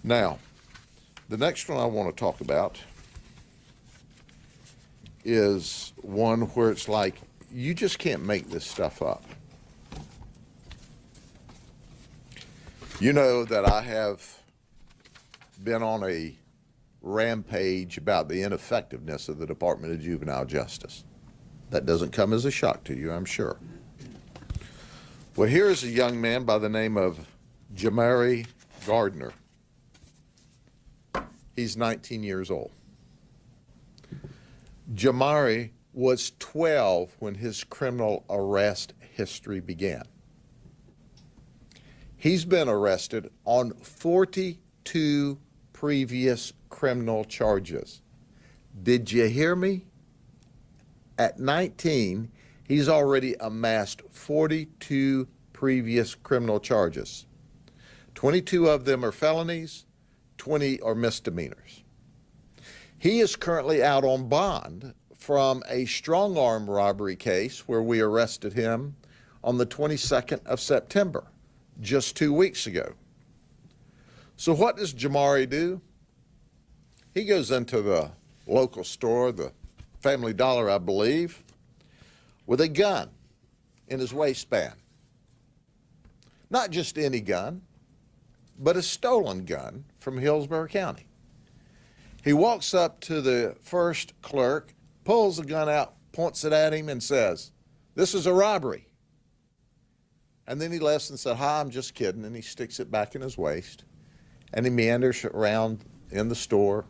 Now, the next one I want to talk about is one where it's like, you just can't make this stuff up. You know that I have been on a rampage about the ineffectiveness of the Department of Juvenile Justice. That doesn't come as a shock to you, I'm sure. Well, here's a young man by the name of Jamari Gardner. He's 19 years old. Jamari was 12 when his criminal arrest history began. He's been arrested on 42 previous criminal charges. Did you hear me? At 19, he's already amassed 42 previous criminal charges. 22 of them are felonies, 20 are misdemeanors. He is currently out on bond from a strong-arm robbery case where we arrested him on the 22nd of September, just 2 weeks ago. So what does Jamari do? He goes into the local store, the Family Dollar, I believe, with a gun in his waistband. Not just any gun, but a stolen gun from Hillsborough County. He walks up to the first clerk, pulls the gun out, points it at him, and says, "This is a robbery." And then he laughs and said, "Hi, I'm just kidding," and he sticks it back in his waist, and he meanders around in the store,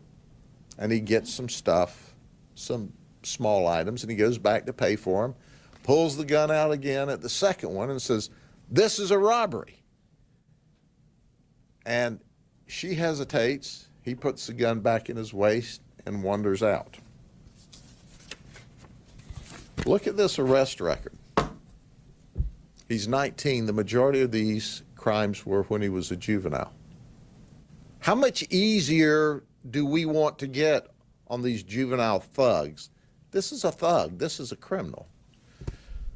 and he gets some stuff, some small items, and he goes back to pay for them, pulls the gun out again at the second one and says, "This is a robbery." And she hesitates. He puts the gun back in his waist and wanders out. Look at this arrest record. He's 19. The majority of these crimes were when he was a juvenile. How much easier do we want to get on these juvenile thugs? This is a thug. This is a criminal.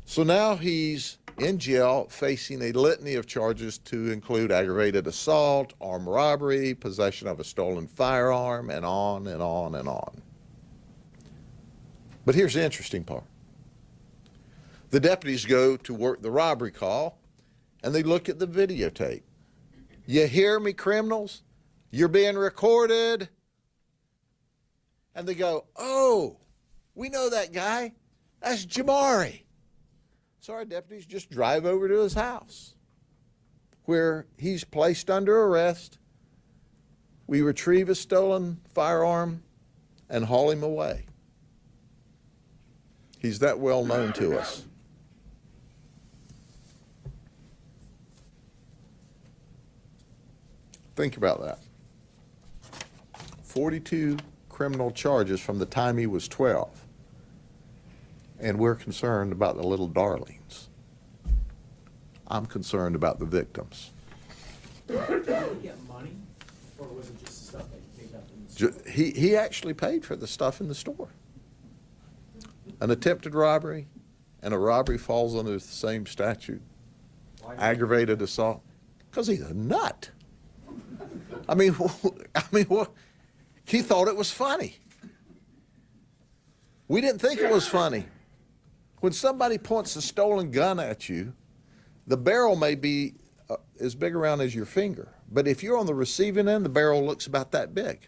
So now he's in jail facing a litany of charges to include aggravated assault, armed robbery, possession of a stolen firearm, and on and on and on. But here's the interesting part. The deputies go to work the robbery call, and they look at the videotape. "You hear me, criminals? You're being recorded." And they go, "Oh, we know that guy. That's Jamari." So our deputies just drive over to his house where he's placed under arrest. We retrieve a stolen firearm and haul him away. He's that well known to us. Think about that. 42 criminal charges from the time he was 12. And we're concerned about the little darlings. I'm concerned about the victims. Did he get money, or was it just stuff that he picked up in the store? He actually paid for the stuff in the store. An attempted robbery and a robbery falls under the same statute. Aggravated assault. Because he's a nut. I mean, what? He thought it was funny. We didn't think it was funny. When somebody points a stolen gun at you, the barrel may be as big around as your finger. But if you're on the receiving end, the barrel looks about that big.